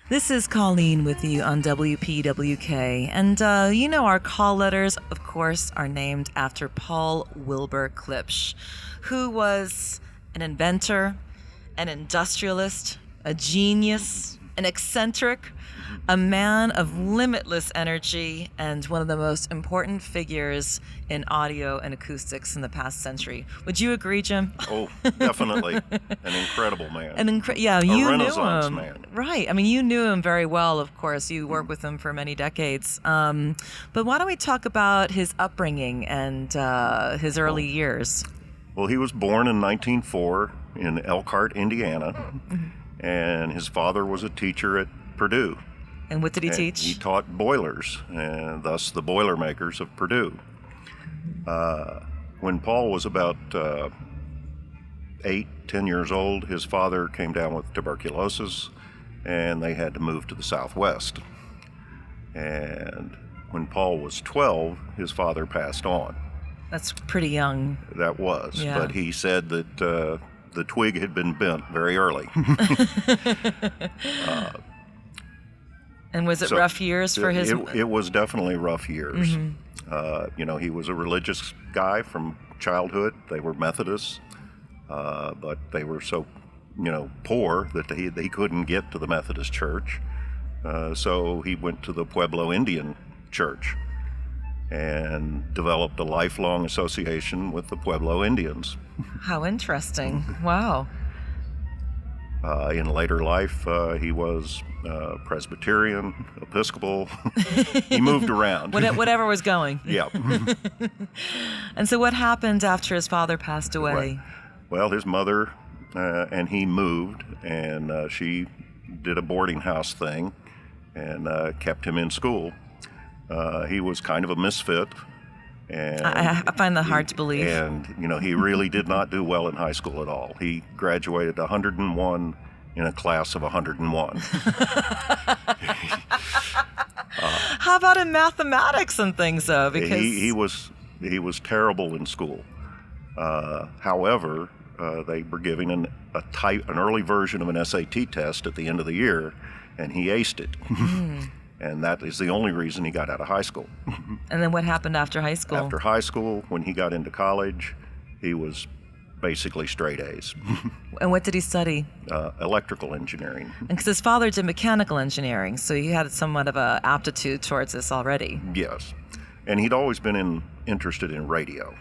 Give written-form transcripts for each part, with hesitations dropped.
This is Colleen with you on WPWK. And our call letters, of course, are named after Paul Wilbur Klipsch, who was an inventor, an industrialist, a genius, an eccentric, a man of limitless energy, and one of the most important figures in audio and acoustics in the past century. Would you agree, Jim? Oh, definitely. An incredible man. You Renaissance knew him. man. Right. I mean, you knew him very well, of course. You worked with him for many decades. But why don't we talk about his upbringing and his early years? Well, he was born in 1904 in Elkhart, Indiana, and his father was a teacher at Purdue. And what did he teach? He taught boilers, and thus the Boilermakers of Purdue. When Paul was about 8, 10 years old, his father came down with tuberculosis, and they had to move to the Southwest. And when Paul was 12, his father passed on. That's pretty young. That was, Yeah. But he said that the twig had been bent very early. And was it rough years for his... It was definitely rough years. Mm-hmm. He was a religious guy from childhood. They were Methodists, but they were so, poor that he couldn't get to the Methodist church. So he went to the Pueblo Indian church and developed a lifelong association with the Pueblo Indians. How interesting. Wow. In later life, he was Presbyterian, Episcopal. He moved around. Whatever was going. Yeah. And so what happened after his father passed away? Right. Well, his mother and he moved, and she did a boarding house thing and kept him in school. He was kind of a misfit. And I find that hard to believe. And, he really did not do well in high school at all. He graduated 101 in a class of 101. How about in mathematics and things, though? Because he was terrible in school. However, they were giving an early version of an SAT test at the end of the year, and he aced it. And that is the only reason he got out of high school. And then what happened after high school? After high school, when he got into college, he was basically straight A's. And what did he study? Electrical engineering. And because his father did mechanical engineering, so he had somewhat of an aptitude towards this already. Yes. And he'd always been interested in radio.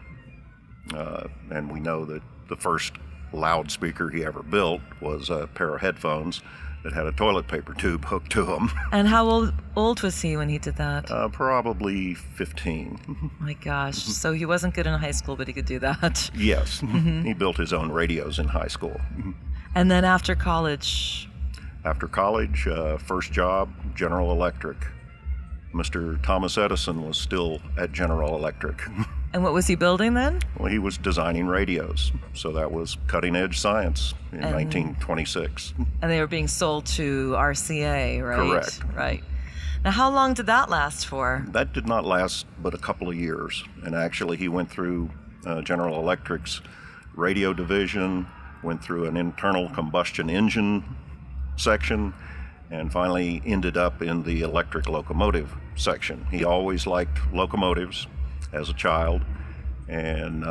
And we know that the first loudspeaker he ever built was a pair of headphones that had a toilet paper tube hooked to them. And how old was he when he did that? Probably 15. My gosh. So he wasn't good in high school, but he could do that. Yes. He built his own radios in high school. And then after college? After college, first job, General Electric. Mr. Thomas Edison was still at General Electric. And what was he building then? Well, he was designing radios, so that was cutting-edge science in 1926. And they were being sold to RCA, right? Correct. Right. Now, how long did that last for? That did not last but a couple of years, and actually he went through General Electric's radio division, went through an internal combustion engine section, and finally ended up in the electric locomotive section. He always liked locomotives as a child, and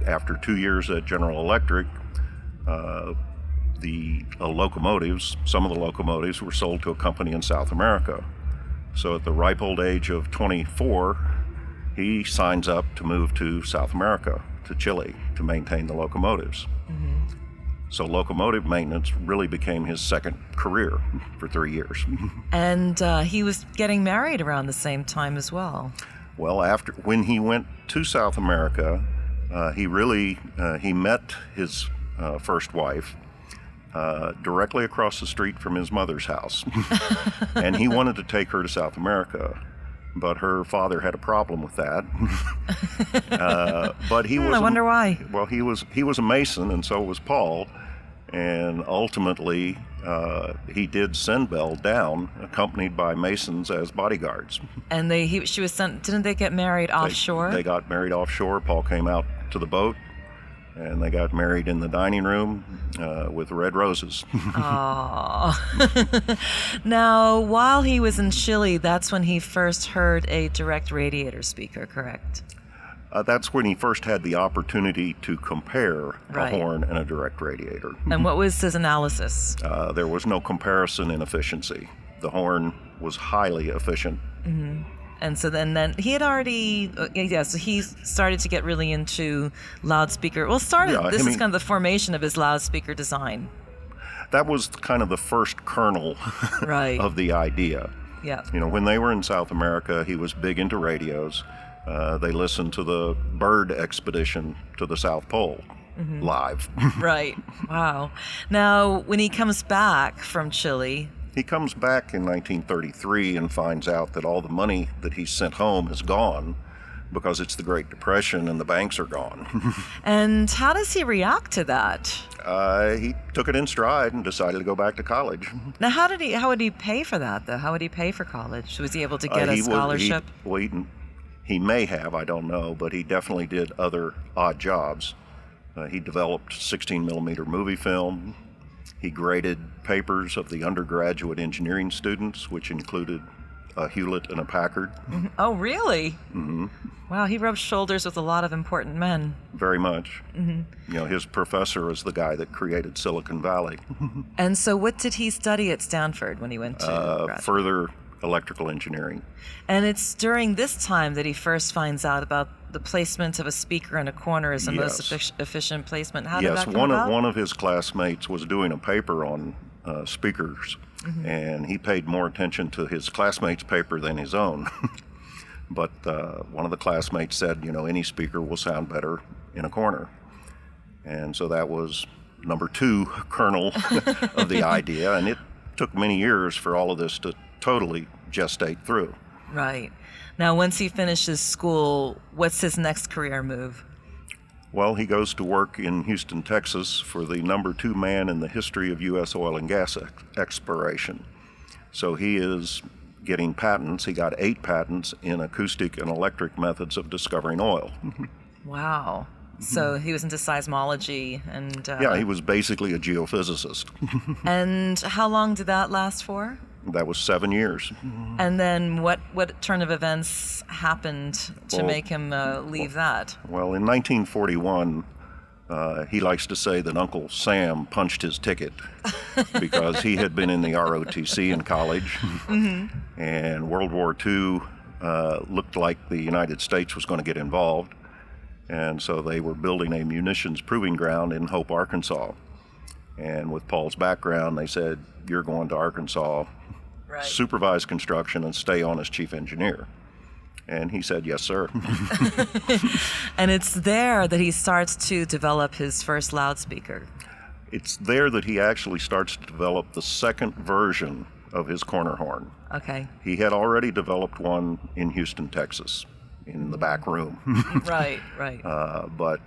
after 2 years at General Electric, some of the locomotives were sold to a company in South America. So at the ripe old age of 24, he signs up to move to South America, to Chile, to maintain the locomotives. So locomotive maintenance really became his second career for 3 years. And he was getting married around the same time as well. Well, when he went to South America, he met his first wife directly across the street from his mother's house. And he wanted to take her to South America, but her father had a problem with that. But he was I wonder why. Well, he was a Mason, and so was Paul. And ultimately, he did send Belle down, accompanied by Masons as bodyguards. And she was sent. Didn't they get married offshore? They got married offshore. Paul came out to the boat, And they got married in the dining room with red roses. Aww. Now, while he was in Chile, that's when he first heard a direct radiator speaker, correct? That's when he first had the opportunity to compare Right. a horn and a direct radiator. And what was his analysis? There was no comparison in efficiency. The horn was highly efficient. And so then he had already, so he started to get really into loudspeaker. Well, this is kind of the formation of his loudspeaker design. That was kind of the first kernel Right. of the idea. Yeah. You know, when they were in South America, he was big into radios. They listened to the bird expedition to the South Pole live. Right. Wow. Now, when he comes back from Chile, He comes back in 1933 and finds out that all the money that he sent home is gone because it's the Great Depression and the banks are gone. and how does he react to that? He took it in stride and decided to go back to college. Now, how would he pay for that, though? How would he pay for college? Was he able to get a scholarship? He may have, I don't know, but he definitely did other odd jobs. He developed 16 millimeter movie film. He graded papers of the undergraduate engineering students, which included a Hewlett and a Packard. Oh, really? Mm-hmm. Wow, he rubbed shoulders with a lot of important men. Very much. You know, his professor is the guy that created Silicon Valley. And so what did he study at Stanford when he went to grad school? Further electrical engineering. And it's during this time that he first finds out about the placement of a speaker in a corner as the most efficient placement. How did that come about? One of his classmates was doing a paper on speakers, and he paid more attention to his classmate's paper than his own. But one of the classmates said, you know, any speaker will sound better in a corner. And so that was number 2 kernel of the idea, and it took many years for all of this to totally gestate through. Right. Now, once he finishes school, what's his next career move? Well, he goes to work in Houston, Texas for the number 2 man in the history of U.S. oil and gas exploration. So he is getting patents. He got 8 patents in acoustic and electric methods of discovering oil. Wow. So he was into seismology and... Yeah, he was basically a geophysicist. And how long did that last for? That was 7 years. And then what turn of events happened to make him leave that? Well, in 1941, he likes to say that Uncle Sam punched his ticket because he had been in the ROTC in college, and World War II looked like the United States was going to get involved, and so they were building a munitions proving ground in Hope, Arkansas. And with Paul's background, they said, you're going to Arkansas, supervise construction, and stay on as chief engineer. And he said, yes, sir. And it's there that he starts to develop his first loudspeaker. It's there that he actually starts to develop the second version of his corner horn. Okay. He had already developed one in Houston, Texas, in the back room. Right. But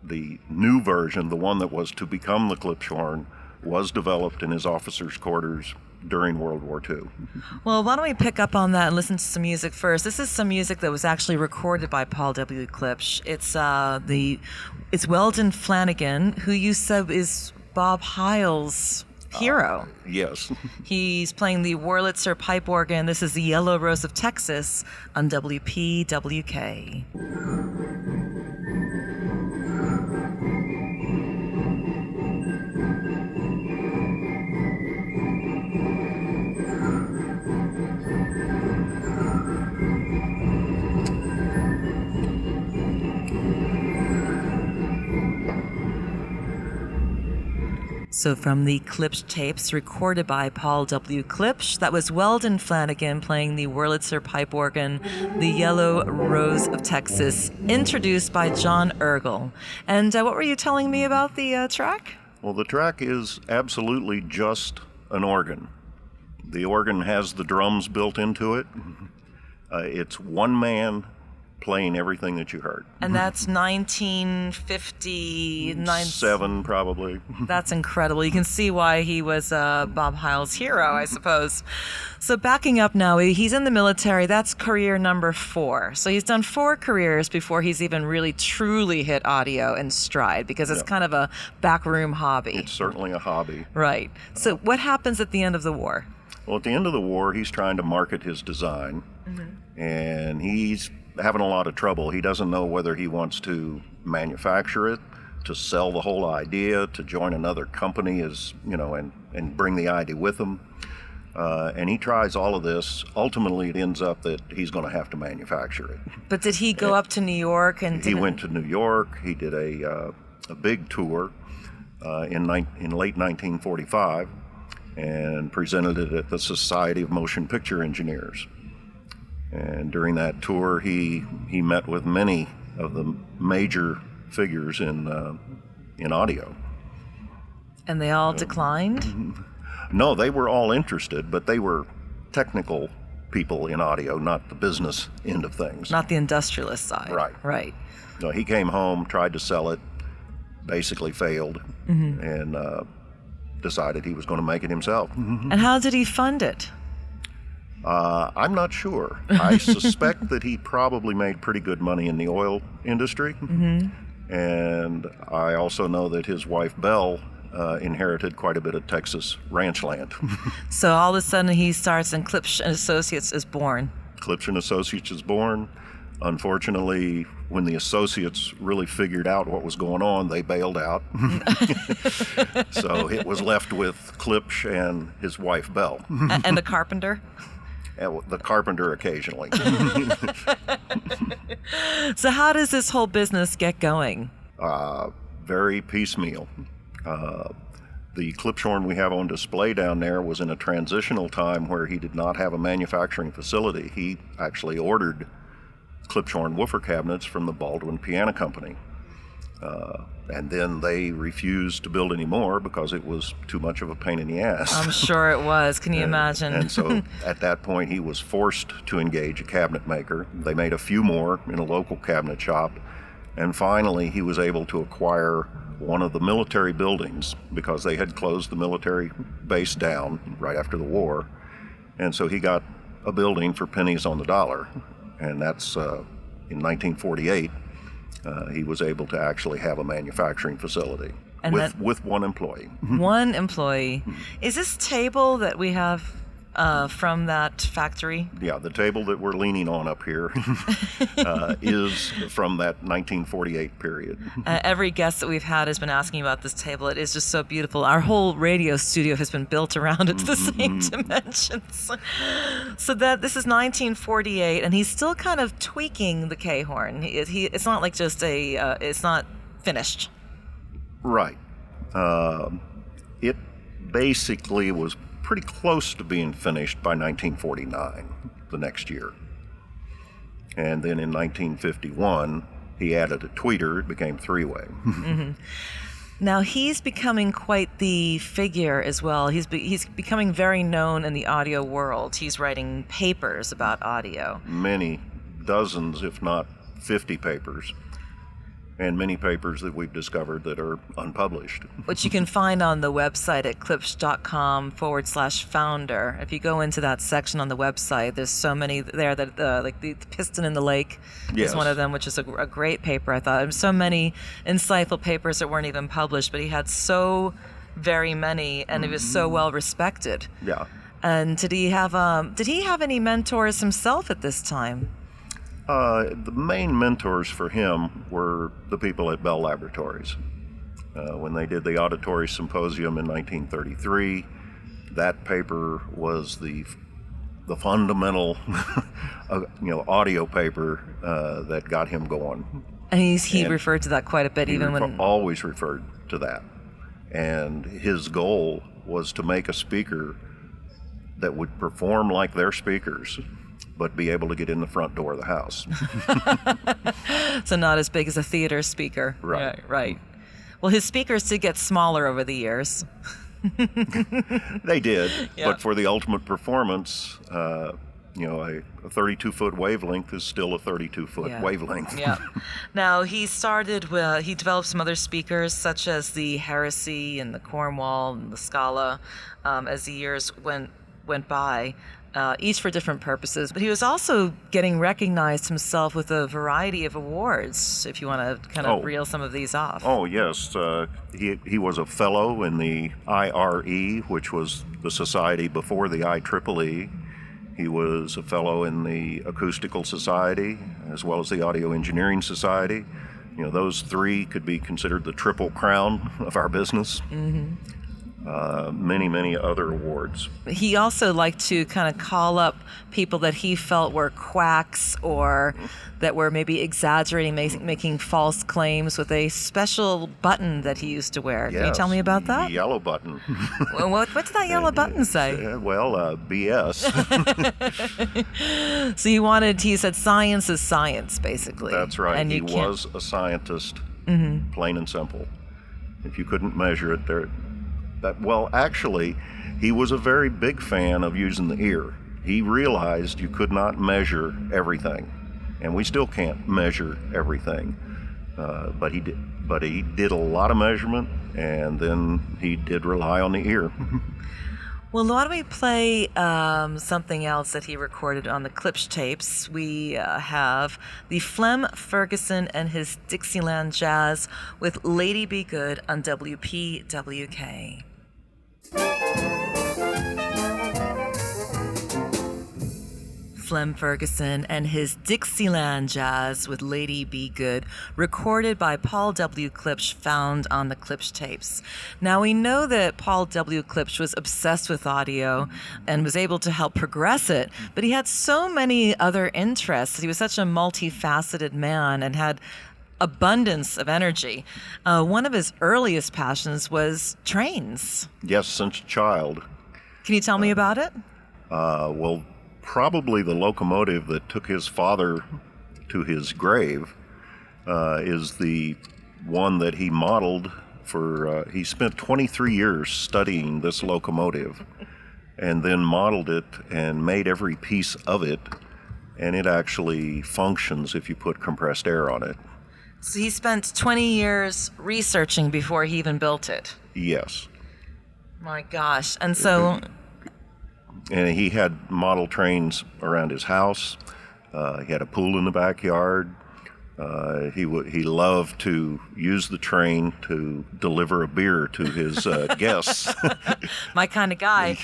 the new version, the one that was to become the Klipsch horn, was developed in his officers' quarters during World War II. Well, why don't we pick up on that and listen to some music first? This is some music that was actually recorded by Paul W. Klipsch. It's Weldon Flanagan, who you said is Bob Heil's hero. Yes. He's playing the Wurlitzer pipe organ. This is the Yellow Rose of Texas on WPWK. So from the Klipsch tapes recorded by Paul W. Klipsch, that was Weldon Flanagan playing the Wurlitzer pipe organ, the Yellow Rose of Texas, introduced by John Ergel. And what were you telling me about the track? Well, the track is absolutely just an organ. The organ has the drums built into it. It's one man playing everything that you heard. And that's 1959. 7 probably. That's incredible. You can see why he was Bob Heil's hero, I suppose. So backing up now, he's in the military. That's career number 4. So he's done 4 careers before he's even really truly hit audio in stride, because it's kind of a backroom hobby. It's certainly a hobby. Right. So what happens at the end of the war? Well, at the end of the war, he's trying to market his design, and he's having a lot of trouble. He doesn't know whether he wants to manufacture it, to sell the whole idea, to join another company, and bring the idea with him. And he tries all of this. Ultimately, it ends up that he's going to have to manufacture it. But did he go up to New York? And he went to New York. He did a big tour in late 1945 and presented it at the Society of Motion Picture Engineers. And during that tour, he met with many of the major figures in audio. And they all declined? No, they were all interested, but they were technical people in audio, not the business end of things. Not the industrialist side. Right. No, he came home, tried to sell it, basically failed, and decided he was going to make it himself. And how did he fund it? I'm not sure. I suspect that he probably made pretty good money in the oil industry. And I also know that his wife, Belle, inherited quite a bit of Texas ranch land. So all of a sudden he starts and Klipsch and Associates is born. Klipsch and Associates is born. Unfortunately, when the associates really figured out what was going on, they bailed out. So it was left with Klipsch and his wife, Belle. And the carpenter? The carpenter occasionally. So how does this whole business get going? Very piecemeal. The Klipsch horn we have on display down there was in a transitional time where he did not have a manufacturing facility. He actually ordered Klipsch horn woofer cabinets from the Baldwin Piano Company. And then they refused to build any more because it was too much of a pain in the ass. I'm sure it was. Can you imagine? And so at that point, he was forced to engage a cabinet maker. They made a few more in a local cabinet shop. And finally, he was able to acquire one of the military buildings because they had closed the military base down right after the war. And so he got a building for pennies on the dollar. And that's in 1948. He was able to actually have a manufacturing facility with one employee. One employee. Is this table that we have from that factory? Yeah, the table that we're leaning on up here is from that 1948 period. Every guest that we've had has been asking about this table. It is just so beautiful. Our whole radio studio has been built around it to the same dimensions. So that this is 1948, and he's still kind of tweaking the K-horn. It's not like just it's not finished. Right. It basically was pretty close to being finished by 1949, the next year. And then in 1951, he added a tweeter. It became three-way. Now, he's becoming quite the figure as well. He's becoming very known in the audio world. He's writing papers about audio. Many, dozens, if not 50 papers. And many papers that we've discovered that are unpublished. Which you can find on the website at klipsch.com/founder. If you go into that section on the website, there's so many there that, like the Piston in the Lake is one of them, which is a great paper, I thought. There's so many insightful papers that weren't even published, but he had so very many, and he was so well respected. Yeah. And did he have any mentors himself at this time? The main mentors for him were the people at Bell Laboratories. When they did the Auditory Symposium in 1933, that paper was the fundamental, audio paper that got him going. And he referred to that quite a bit, even when always referred to that. And his goal was to make a speaker that would perform like their speakers, but be able to get in the front door of the house. So not as big as a theater speaker. Right. Right. Well, his speakers did get smaller over the years. They did, Yeah. but for the ultimate performance, a 32-foot wavelength is still a 32-foot Yeah. wavelength. Yeah. Now, he developed some other speakers, such as the Heresy and the Cornwall and the Scala, as the years went by, each for different purposes. But he was also getting recognized himself with a variety of awards, if you want to kind of reel some of these off. Oh, yes. He was a fellow in the IRE, which was the society before the IEEE. He was a fellow in the Acoustical Society, as well as the Audio Engineering Society. Those three could be considered the triple crown of our business. Mm-hmm. Many, many other awards. He also liked to kind of call up people that he felt were quacks or that were maybe exaggerating, making false claims with a special button that he used to wear. Yes, Can you tell me about that? The yellow button. What did that yellow button say? BS. So he said science is science, basically. That's right. And he was a scientist, plain and simple. If you couldn't measure it, actually, he was a very big fan of using the ear. He realized you could not measure everything, and we still can't measure everything. But he did a lot of measurement, and then he did rely on the ear. Well, why don't we play something else that he recorded on the Klipsch tapes? We have the Flem Ferguson and his Dixieland Jazz with Lady Be Good on WPWK. Flem Ferguson and his Dixieland Jazz with Lady Be Good, recorded by Paul W. Klipsch, found on the Klipsch tapes. Now, we know that Paul W. Klipsch was obsessed with audio and was able to help progress it, but he had so many other interests. He was such a multifaceted man and had abundance of energy. One of his earliest passions was trains. Yes, since a child. Can you tell me about it? Probably the locomotive that took his father to his grave is the one that he modeled for. He spent 23 years studying this locomotive and then modeled it and made every piece of it, and it actually functions if you put compressed air on it. So he spent 20 years researching before he even built it. Yes. My gosh. And so... And he had model trains around his house. He had a pool in the backyard. He loved to use the train to deliver a beer to his guests. My kind of guy.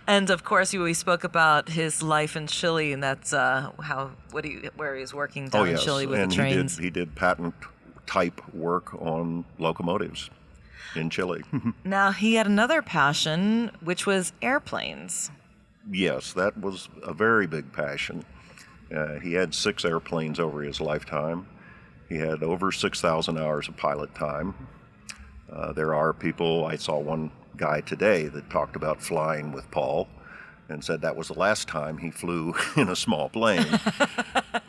And of course, we spoke about his life in Chile, and that's where he was working down in Chile with the trains. He did patent type work on locomotives in Chile. Now, he had another passion, which was airplanes. Yes, that was a very big passion. He had 6 airplanes over his lifetime. He had over 6,000 hours of pilot time. There are people, I saw one guy today that talked about flying with Paul and said that was the last time he flew in a small plane.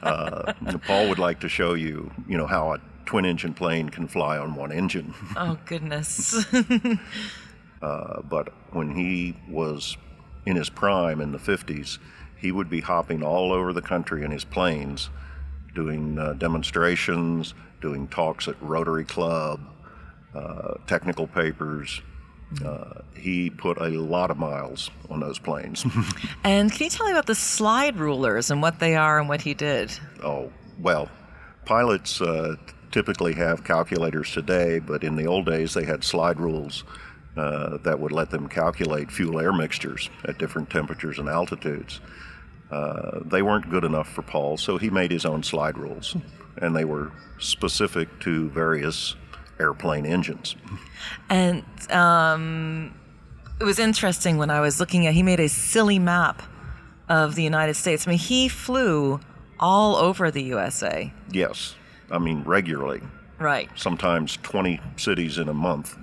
Paul would like to show you, how a twin-engine plane can fly on one engine. Oh, goodness. But when he was in his prime in the 50s, he would be hopping all over the country in his planes, doing demonstrations, doing talks at Rotary Club, technical papers. He put a lot of miles on those planes. And can you tell me about the slide rulers and what they are and what he did? Oh, well, pilots typically have calculators today, but in the old days they had slide rules that would let them calculate fuel-air mixtures at different temperatures and altitudes. They weren't good enough for Paul, so he made his own slide rules, and they were specific to various airplane engines. And it was interesting when I was looking at, he made a silly map of the United States. I mean, he flew all over the USA. Yes, regularly. Right. Sometimes 20 cities in a month.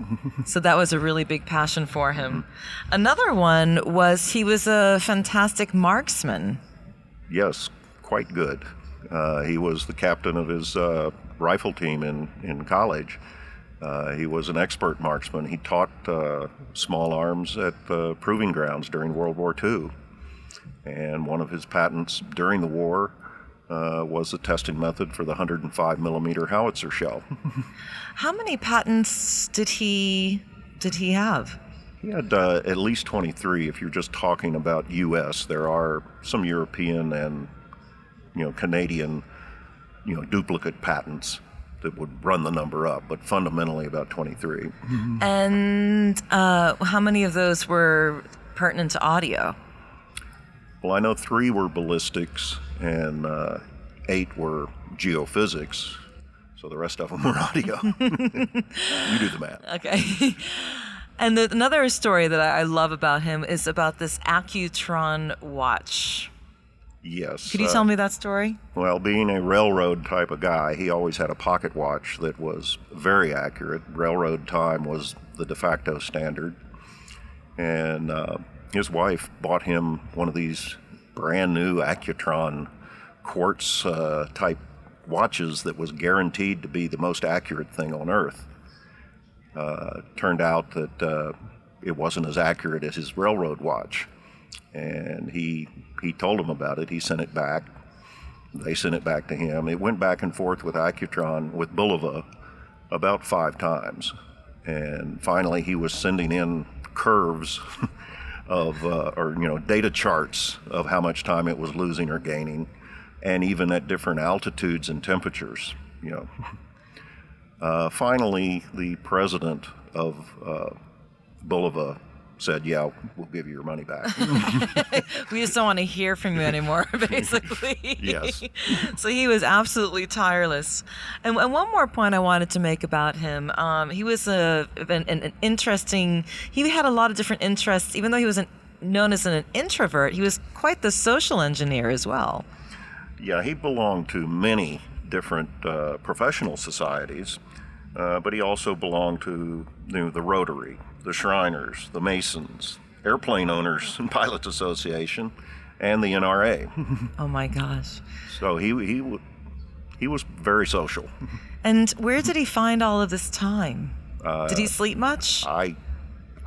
So that was a really big passion for him. Another one was he was a fantastic marksman. Yes, quite good. He was the captain of his rifle team in college. He was an expert marksman. He taught small arms at proving grounds during World War II. And one of his patents during the war was the testing method for the 105 millimeter howitzer shell. How many patents did he have? He had at least 23 if you're just talking about U.S. There are some European and Canadian duplicate patents that would run the number up, but fundamentally about 23. And how many of those were pertinent to audio? Well, I know 3 were ballistics and 8 were geophysics, so the rest of them were audio. You do the math. Okay. And another story that I love about him is about this Accutron watch. Yes. Could you tell me that story? Well, being a railroad type of guy, he always had a pocket watch that was very accurate. Railroad time was the de facto standard. And his wife bought him one of these brand new Accutron quartz type watches that was guaranteed to be the most accurate thing on Earth. Turned out that it wasn't as accurate as his railroad watch. And he told him about it. He sent it back. They sent it back to him. It went back and forth with Accutron, with Bulova, about 5 times. And finally, he was sending in curves of, data charts of how much time it was losing or gaining, and even at different altitudes and temperatures, Finally, the president of Bulova said, yeah, we'll give you your money back. We just don't want to hear from you anymore, basically. Yes. So he was absolutely tireless. And one more point I wanted to make about him, he was an interesting, he had a lot of different interests. Even though he was known as an introvert, he was quite the social engineer as well. Yeah, he belonged to many different professional societies, but he also belonged to the Rotary, the Shriners, the Masons, Airplane Owners and Pilots Association, and the NRA. Oh my gosh! So he was very social. And where did he find all of this time? Did he sleep much? I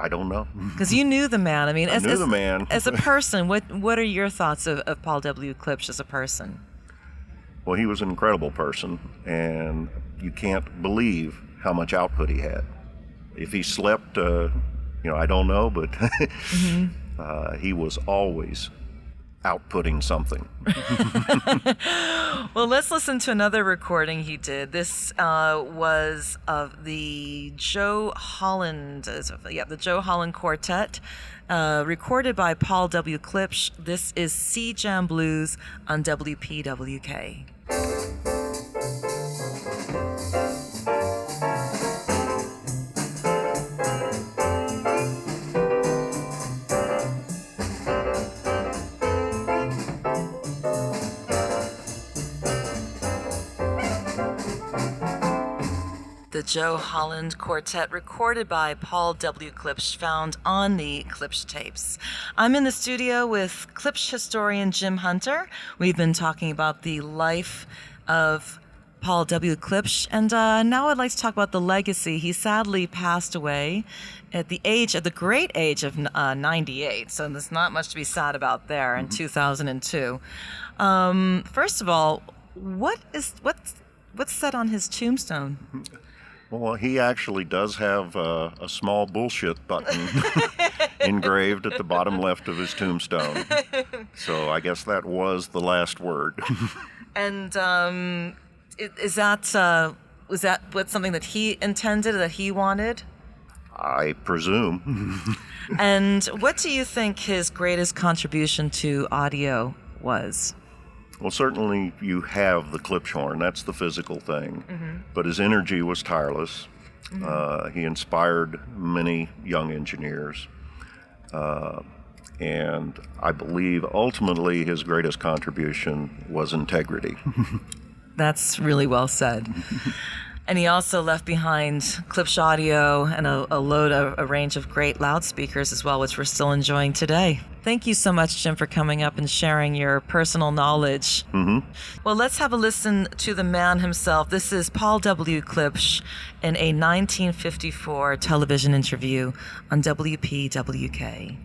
don't know. Because you knew the man. I mean, I knew the man. As a person, what are your thoughts of Paul W. Klipsch as a person? Well, he was an incredible person, and you can't believe how much output he had. If he slept, I don't know, but he was always outputting something. Well, let's listen to another recording he did. This was of the Joe Holland, the Joe Holland Quartet, recorded by Paul W. Klipsch. This is Sea Jam Blues on WPWK. The Joe Holland Quartet, recorded by Paul W. Klipsch, found on the Klipsch tapes. I'm in the studio with Klipsch historian Jim Hunter. We've been talking about the life of Paul W. Klipsch, and now I'd like to talk about the legacy. He sadly passed away at the great age of 98, so there's not much to be sad about there, in 2002. First of all, what's said on his tombstone? Well, he actually does have a small bullshit button engraved at the bottom left of his tombstone. So I guess that was the last word. And was that something that he intended, that he wanted? I presume. And what do you think his greatest contribution to audio was? Well, certainly you have the Klipsch horn. That's the physical thing. Mm-hmm. But his energy was tireless. Mm-hmm. He inspired many young engineers. And I believe ultimately his greatest contribution was integrity. That's really well said. And he also left behind Klipsch audio and a range of great loudspeakers as well, which we're still enjoying today. Thank you so much, Jim, for coming up and sharing your personal knowledge. Mm-hmm. Well, let's have a listen to the man himself. This is Paul W. Klipsch in a 1954 television interview on WPWK.